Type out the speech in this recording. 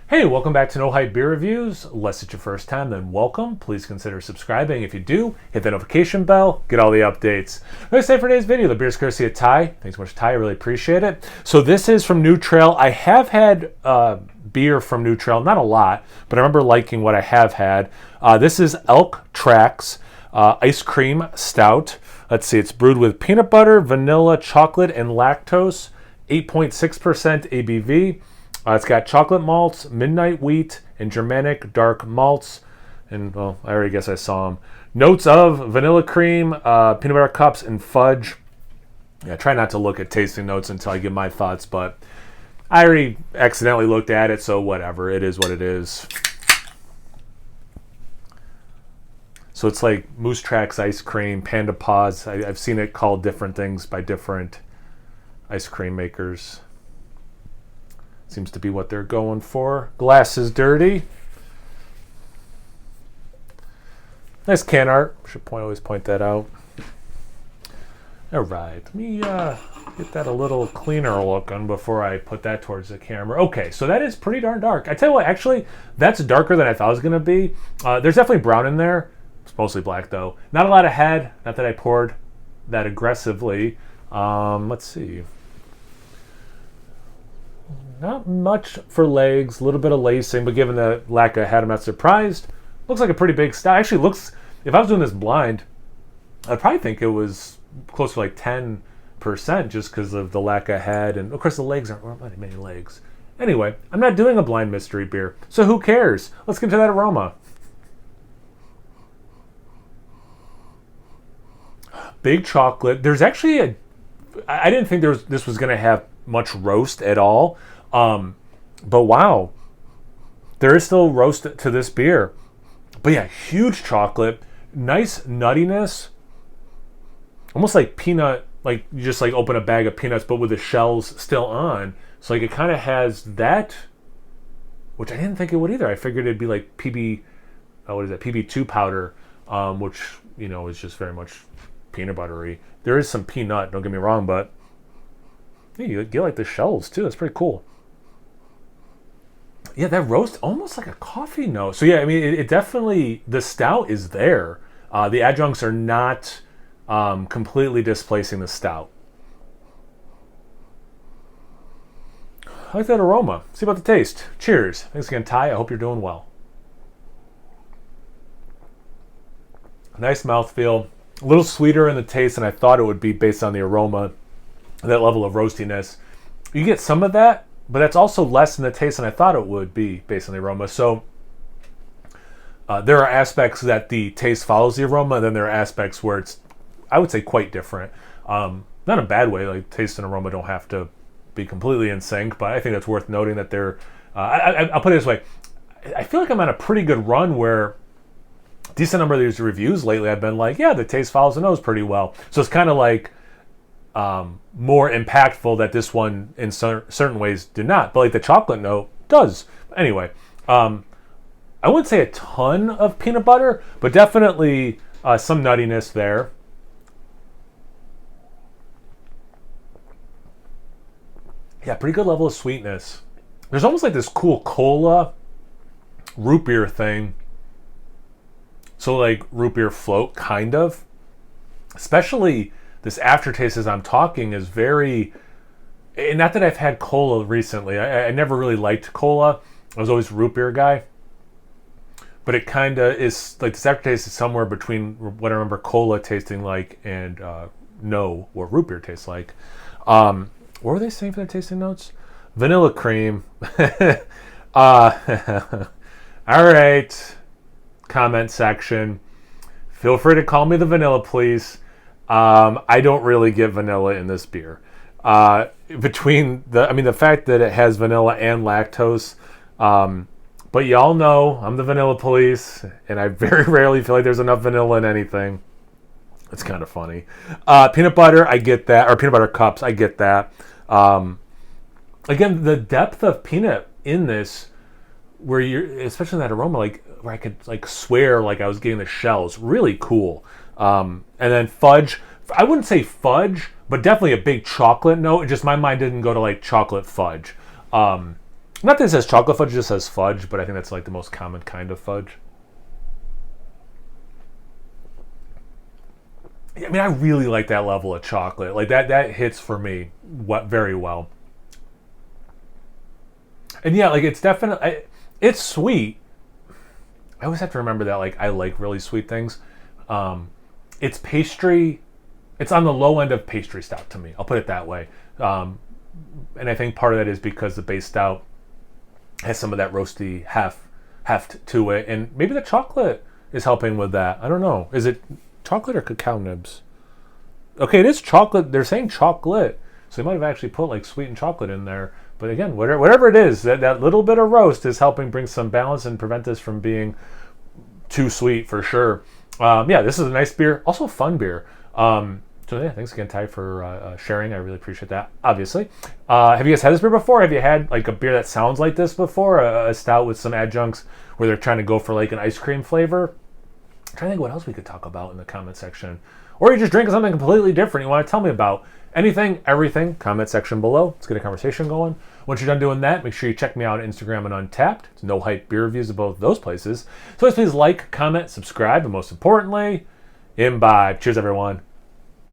Hey, welcome back to No Hype Beer Reviews. Unless it's your first time, then welcome. Please consider subscribing. If you do, hit the notification bell, get all the updates. Let's say for today's video, the beer's courtesy of Ty. Thanks so much, Ty. I really appreciate it. So this is from New Trail. I have had beer from New Trail, not a lot, but I remember liking what I have had. This is Elk Tracks Ice Cream Stout. Let's see, it's brewed with peanut butter, vanilla, chocolate, and lactose. 8.6% ABV. It's got chocolate malts, midnight wheat, and Germanic dark malts. And, well, I already guess I saw them. Notes of vanilla cream, peanut butter cups, and fudge. Yeah, try not to look at tasting notes until I give my thoughts, but I already accidentally looked at it, so whatever. It is what it is. So it's like Moose Tracks ice cream, Panda Paws. I've seen it called different things by different ice cream makers. Seems to be what they're going for. Glass is dirty. Nice can art. Should always point that out. All right, let me get that a little cleaner looking before I put that towards the camera. Okay, so that is pretty darn dark. I tell you what, actually, that's darker than I thought it was going to be. There's definitely brown in there. It's mostly black, though. Not a lot of head. Not that I poured that aggressively. Let's see. Not much for legs, a little bit of lacing, but given the lack of head, I'm not surprised. Looks like a pretty big stout. Actually, looks, if I was doing this blind, I'd probably think it was close to like 10% just because of the lack of head. And of course, the legs aren't that many legs. Anyway, I'm not doing a blind mystery beer, so who cares? Let's get into that aroma. Big chocolate. There's actually I didn't think this was going to have much roast at all. But wow, there is still roast to this beer. But yeah, huge chocolate, nice nuttiness, almost like peanut, like you just like open a bag of peanuts, but with the shells still on. So like it kind of has that, which I didn't think it would either. I figured it'd be like PB2 powder, which, you know, is just very much peanut buttery. There is some peanut, don't get me wrong, but yeah, you get like the shells too. That's pretty cool. Yeah, that roast almost like a coffee note. So yeah, I mean, it definitely, the stout is there. The adjuncts are not completely displacing the stout. I like that aroma. See about the taste. Cheers. Thanks again, Ty. I hope you're doing well. Nice mouthfeel. A little sweeter in the taste than I thought it would be based on the aroma. That level of roastiness. You get some of that, but that's also less in the taste than I thought it would be based on the aroma. So there are aspects that the taste follows the aroma, and then there are aspects where it's, I would say, quite different. Not in a bad way, like taste and aroma don't have to be completely in sync, but I think that's worth noting that they're, I'll put it this way, I feel like I'm on a pretty good run where a decent number of these reviews lately I've been like, yeah, the taste follows the nose pretty well. So it's kind of like, more impactful that this one in certain ways did not, but like the chocolate note does. Anyway, I wouldn't say a ton of peanut butter, but definitely some nuttiness there. Yeah, pretty good level of sweetness. There's almost like this cool cola root beer thing. So like root beer float, kind of. Especially this aftertaste as I'm talking is very, and not that I've had cola recently. I never really liked cola. I was always a root beer guy. But it kind of is, like this aftertaste is somewhere between what I remember cola tasting like and what root beer tastes like. What were they saying for their tasting notes? Vanilla cream. All right. Comment section. Feel free to call me the vanilla, please. I don't really get vanilla in this beer. Between the fact that it has vanilla and lactose, but y'all know I'm the vanilla police, and I very rarely feel like there's enough vanilla in anything. It's kind of funny. Peanut butter, I get that, or peanut butter cups, I get that. Again, the depth of peanut in this, where you're, especially in that aroma, like where I could like swear like I was getting the shells, really cool. And then fudge, I wouldn't say fudge, but definitely a big chocolate note. Just my mind didn't go to like chocolate fudge. Not that it says chocolate fudge, it just says fudge, but I think that's like the most common kind of fudge. I mean, I really like that level of chocolate. Like that hits for me very well. And yeah, like it's definitely, it's sweet. I always have to remember that, like, I like really sweet things. It's pastry. It's on the low end of pastry stout to me. I'll put it that way. And I think part of that is because the base stout has some of that roasty heft to it, and maybe the chocolate is helping with that. I don't know. Is it chocolate or cacao nibs? Okay, it is chocolate. They're saying chocolate, so they might have actually put like sweetened chocolate in there. But again, whatever it is, that little bit of roast is helping bring some balance and prevent this from being too sweet for sure. Yeah, this is a nice beer, also a fun beer. So yeah, thanks again, Ty, for sharing. I really appreciate that, obviously. Have you guys had this beer before? Have you had like a beer that sounds like this before? A stout with some adjuncts where they're trying to go for like an ice cream flavor? I'm trying to think what else we could talk about in the comment section. Or you're just drinking something completely different you want to tell me about. Anything, everything, comment section below. Let's get a conversation going. Once you're done doing that, make sure you check me out on Instagram and Untapped. It's No Hype beer reviews of both those places. So please like, comment, subscribe, and most importantly, imbibe. Cheers, everyone.